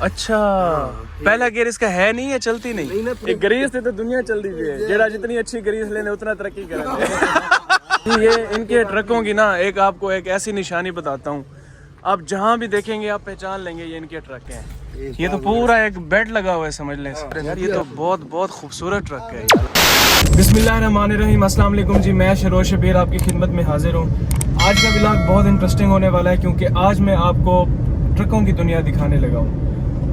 अच्छा पहला गियर इसका है नहीं है, चलती नहीं, एक ग्रीस से तो दुनिया चल रही है, जेड़ा जितनी अच्छी ग्रीस लेने उतना तरक्की करेंगे। ये इनके ट्रकों की ना एक आपको एक ऐसी निशानी बताता हूँ, आप जहाँ भी देखेंगे आप पहचान लेंगे ये इनके ट्रक हैं। ये तो पूरा एक बेड लगा हुआ है समझ लें यार, ये तो बहुत बहुत खूबसूरत ट्रक है यार। बिस्मिल्लाहिर्रहमानिर्रहीम, अस्सलाम वालेकुम जी, मैं शरोश शबीर आपकी खिदमत में हाजिर हूँ। आज का व्लॉग बहुत इंटरेस्टिंग होने वाला है क्योंकि आज मैं आपको ट्रकों की दुनिया दिखाने लगा हूँ।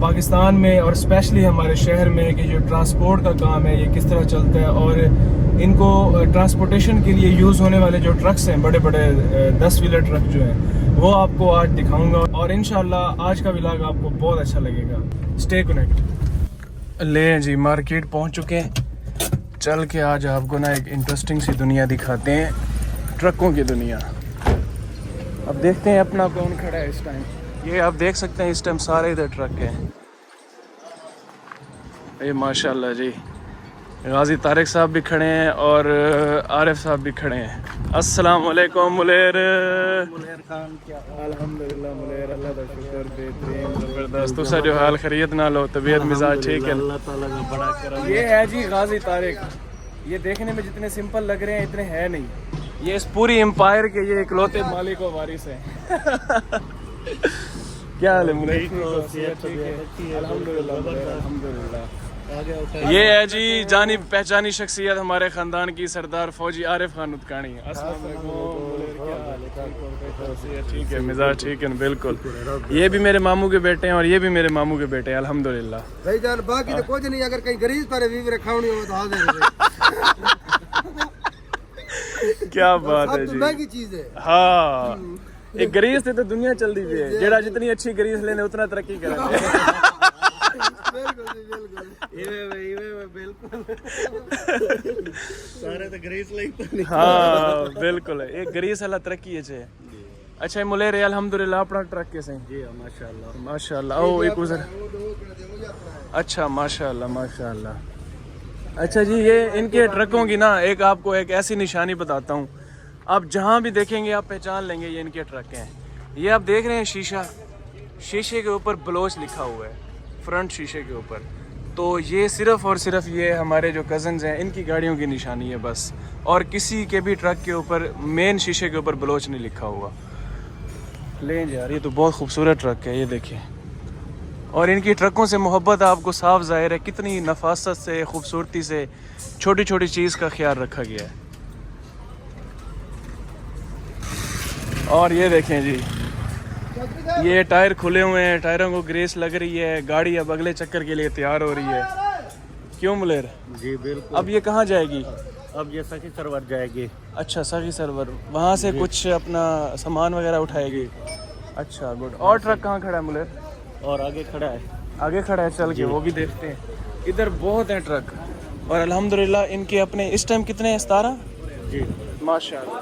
पाकिस्तान में और स्पेशली हमारे शहर में कि जो ट्रांसपोर्ट का काम है ये किस तरह चलता है और इनको ट्रांसपोर्टेशन के लिए यूज़ होने वाले जो ट्रक्स हैं, बड़े बड़े 10 व्हीलर ट्रक जो हैं, वो आपको आज दिखाऊंगा और इंशाल्लाह आज का व्लॉग आपको बहुत अच्छा लगेगा। Stay connect. ले जी मार्केट पहुंच चुके हैं, चल के आज आपको ना एक इंटरेस्टिंग सी दुनिया दिखाते हैं, ट्रकों की दुनिया। अब देखते हैं अपना कौन खड़ा है इस टाइम। ये आप देख सकते हैं इस टाइम सारे इधर ट्रक हैं। ये माशाल्लाह जी, गाजी तारिक साहब भी खड़े हैं और आरिफ साहब भी खड़े हैं। अस्सलाम वालेकुम मुलेर खान, क्या अल्हम्दुलिल्लाह मुलेर, अल्लाह का शुक्र, बेहतरीन ज़बरदस्त। तुसा जो हाल खैरियत ना लो, तबीयत मिजाज ठीक है? अल्लाह ताला का बड़ा करम। ये है जी गाजी तारिक, ये देखने में जितने सिंपल लग रहे हैं इतने हैं नहीं, ये इस पूरी एम्पायर के ये इकलौते मालिक व वारिस हैं। क्या हाल है मुलेर? अल्हम्दुलिल्लाह। ये है जी जानी पहचानी शख्सियत हमारे खानदान की, सरदार फौजी आरिफ खान उत्काणी। ठीक है, मिजाज ठीक है, बिल्कुल। ये भी मेरे मामू के बेटे हैं और ये भी मेरे मामू के बेटे हैं, अल्हम्दुलिल्लाह। भाईजान बाकी तो कुछ नहीं, अगर कहीं गरीब पर भी रखावनी हो तो हाजिर है। क्या बात है जी, महंगी चीज है। हाँ एक ग्रीस से तो दुनिया चल रही है, जेड़ा जितनी अच्छी ग्रीस लेने उतना तरक्की करेंगे। सारे तो ग्रीस लगते। हाँ बिल्कुल, एक ग्रीस वाला तरक्की है। अच्छा मुलेर अल्हम्दुलिल्लाह अपना ट्रक कैसे? जी माशाल्लाह माशाल्लाह। ओ एक उधर, अच्छा माशाल्लाह माशाल्लाह। अच्छा जी, ये इनके ट्रकों की ना एक आपको एक ऐसी निशानी बताता हूँ, आप जहाँ भी देखेंगे आप पहचान लेंगे ये इनके ट्रक हैं। ये आप देख रहे हैं शीशा, शीशे के ऊपर बलोच लिखा हुआ है, फ्रंट शीशे के ऊपर। तो ये सिर्फ़ और सिर्फ ये हमारे जो कज़न्स हैं इनकी गाड़ियों की निशानी है बस, और किसी के भी ट्रक के ऊपर मेन शीशे के ऊपर बलोच नहीं लिखा हुआ। ले यार, ये तो बहुत खूबसूरत ट्रक है, ये देखिए। और इनकी ट्रकों से मोहब्बत आपको साफ ज़ाहिर है, कितनी नफासत से, खूबसूरती से छोटी छोटी चीज़ का ख्याल रखा गया है। और ये देखें जी, ये टायर खुले हुए हैं, टायरों को ग्रेस लग रही है, गाड़ी अब अगले चक्कर के लिए तैयार हो रही है। क्यों मुलेर? जी बिल्कुल। अब ये कहाँ जाएगी? अब ये सखी सरवर जाएगी। अच्छा सखी सरवर, वहाँ से कुछ अपना सामान वगैरह उठाएगी। अच्छा गुड। और ट्रक कहाँ खड़ा है मुलेर? और आगे खड़ा है। आगे खड़ा है, चल के वो भी देखते हैं। इधर बहुत हैं ट्रक और अल्हम्दुलिल्लाह इनके अपने इस टाइम कितने हैं? 17 जी माशाल्लाह।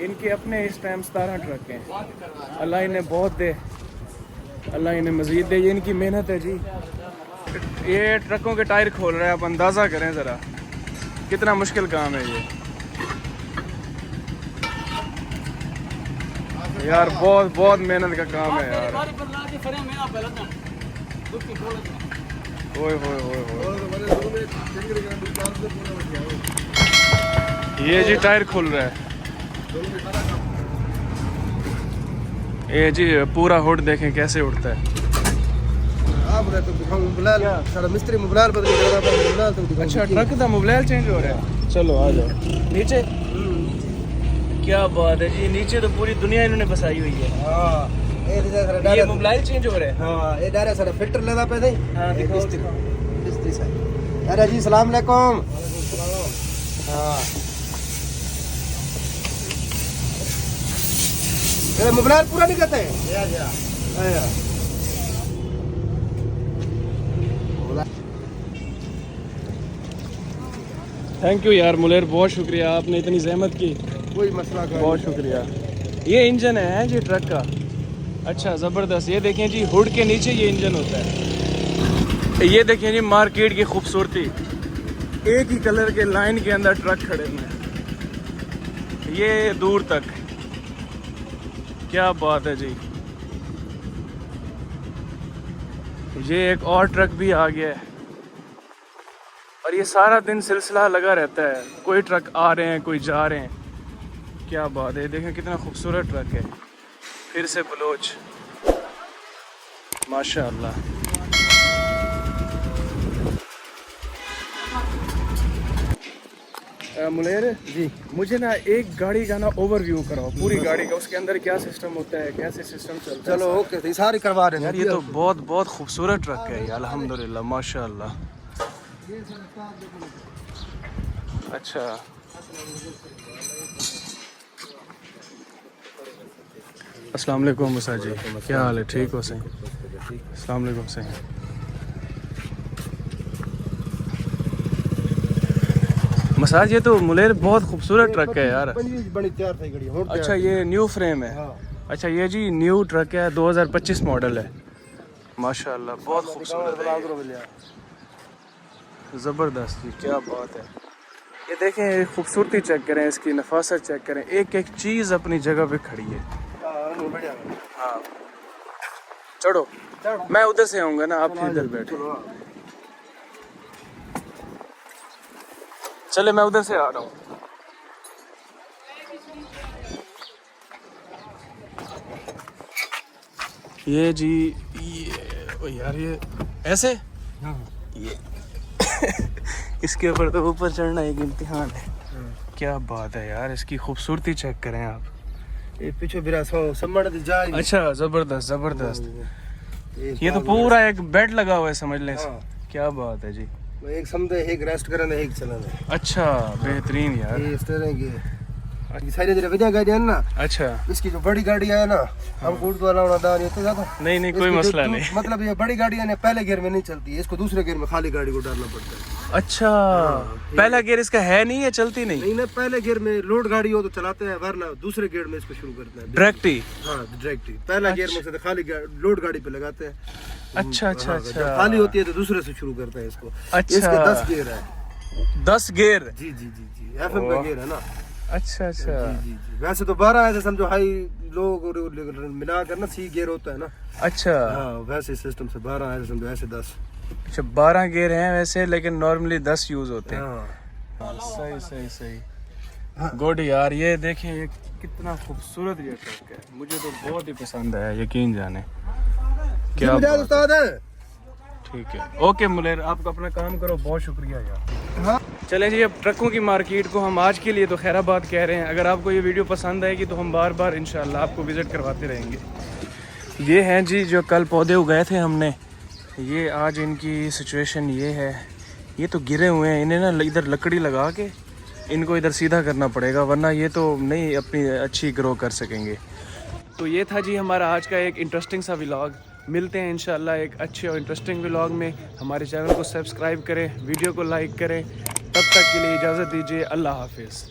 इनके अपने इस टाइम 17 ट्रक हैं। अल्लाह इन्हें बहुत दे, अल्लाह इन्हें मज़ीद दे, ये इनकी मेहनत है जी। ये ट्रकों के टायर खोल रहे हैं, आप अंदाज़ा करें ज़रा कितना मुश्किल काम है ये यार, बहुत बहुत मेहनत का काम है यार। ओए होए होए होए, ये जी टायर खुल रहा है। ये जी पूरा हुड देखें कैसे उड़ता है। अच्छा ट्रक का मोबाइल चेंज हो रहा है, चलो आ जाओ नीचे। क्या बात है जी, नीचे तो पूरी दुनिया इन्होंने बसाई हुई है। ये मोबाइल चेंज हो रहा है। हाँ ये डायरेक्ट सारा फिल्टर लेना पे नहीं। हाँ दिखाओ अरे जी सलाम अलैकुम। हाँ मेरा मोबाइल पूरा नहीं करते हैं। थैंक यू यार मुलेर, बहुत शुक्रिया, आपने इतनी जहमत की। कोई मसला का बहुत शुक्रिया। ये इंजन है जी ट्रक का। अच्छा ज़बरदस्त। ये देखें जी, हुड के नीचे ये इंजन होता है। ये देखें जी मार्केट की खूबसूरती, एक ही कलर के लाइन के अंदर ट्रक खड़े हुए हैं, ये दूर तक। क्या बात है जी। ये एक और ट्रक भी आ गया है और ये सारा दिन सिलसिला लगा रहता है, कोई ट्रक आ रहे हैं कोई जा रहे हैं। क्या बात है, देखें कितना खूबसूरत ट्रक है। फिर से बलोच, माशाअल्लाह। मुलेर जी, मुझे ना एक गाड़ी का ना ओवरव्यू कराओ, पूरी गाड़ी का, उसके अंदर क्या सिस्टम होता है, कैसे सिस्टम चलता है। चलो ओके, तो सारी करवा रहे हैं यार ये तो बहुत बहुत खूबसूरत ट्रक है यार, अल्हम्दुलिल्लाह माशाअल्लाह। अच्छा, अस्सलाम वालेकुम मुसा जी, क्या हाल है, ठीक हो सही? अस्सलाम वालेकुम सही। मसाज, ये तो मुलेर बहुत खूबसूरत ट्रक है यार। बड़ी तैयार थी गाड़ी। अच्छा, ये न्यू फ्रेम है। अच्छा, ये जी न्यू ट्रक है, 2025 मॉडल है, माशाअल्लाह बहुत खूबसूरत है, ज़बरदस्त जी, क्या बात है। ये देखें, खूबसूरती चेक करें, इसकी नफासत चेक करें, एक एक चीज़ अपनी जगह पे खड़ी है। हाँ, चढ़ो, मैं उधर से आऊँगा ना, आप इधर बैठो। चले, मैं उधर से आ रहा हूँ। ये जी, ये ओ यार, ये ऐसे ये इसके ऊपर तो ऊपर चढ़ना एक इम्तिहान है। क्या बात है यार, इसकी खूबसूरती चेक करें आप। ये पीछे बिरा समझ जाए। अच्छा, जबरदस्त जबरदस्त। ये तो पूरा एक बेड लगा हुआ है समझ लें। क्या बात है जी। एक समझे, एक रेस्ट करना, एक चलाना। अच्छा, बेहतरीन यार। ये इस तरह की सारी जगह वजह गाड़ी है ना। अच्छा, इसकी जो बड़ी गाड़ी है ना, हमको उर्दू वाला दान ये तो ज्यादा नहीं कोई मसला नहीं। मतलब ये बड़ी गाड़ी है ना, पहले गियर में नहीं चलती है, इसको दूसरे गियर में खाली गाड़ी को डालना पड़ता है। अच्छा, पहला गियर इसका है नहीं, है चलती नहीं? नहीं ना, पहले गियर में लोड गाड़ी हो तो चलाते हैं, वरना दूसरे गियर में इसको शुरू करते हैं डायरेक्ट ही। हाँ, डायरेक्ट ही। पहला गियर में से खाली लोड गाड़ी पे लगाते हैं। अच्छा अच्छा अच्छा, जब खाली होती है तो दूसरे से शुरू करते हैं इसको। अच्छा, इसके 10 गियर है। 10 गियर? जी जी जी जी, एफएम का गियर है ना। अच्छा अच्छा, जी जी, वैसे तो 12 ऐसे समझो, हाई लोग मिला कर ना सी गियर होता है ना। अच्छा हाँ, वैसे सिस्टम से 12 ऐसे समझो, ऐसे 10। अच्छा, 12 गियर हैं वैसे, लेकिन नॉर्मली 10 यूज होते हैं। हाँ, सही सही सही, गुड यार। ये देखें, ये कितना खूबसूरत ये ट्रक है, मुझे तो बहुत ही पसंद आया, यकीन जाने। क्या उस्ताद है। ठीक है, ओके मुलेर, आप अपना काम करो, बहुत शुक्रिया यार। हाँ, चलें जी, अब ट्रकों की मार्केट को हम आज के लिए तो खैराबाद कह रहे हैं। अगर आपको ये वीडियो पसंद आएगी तो हम बार बार इंशाल्लाह आपको विज़िट करवाते रहेंगे। ये हैं जी जो कल पौधे उगाए थे हमने, ये आज इनकी सिचुएशन ये है, ये तो गिरे हुए हैं, इन्हें ना इधर लकड़ी लगा के इनको इधर सीधा करना पड़ेगा, वरना ये तो नहीं अपनी अच्छी ग्रो कर सकेंगे। तो ये था जी हमारा आज का एक इंटरेस्टिंग सा व्लॉग। मिलते हैं इंशाल्लाह एक अच्छे और इंटरेस्टिंग व्लॉग में। हमारे चैनल को सब्सक्राइब करें, वीडियो को लाइक करें। तब तक के लिए इजाज़त दीजिए, अल्लाह हाफिज़।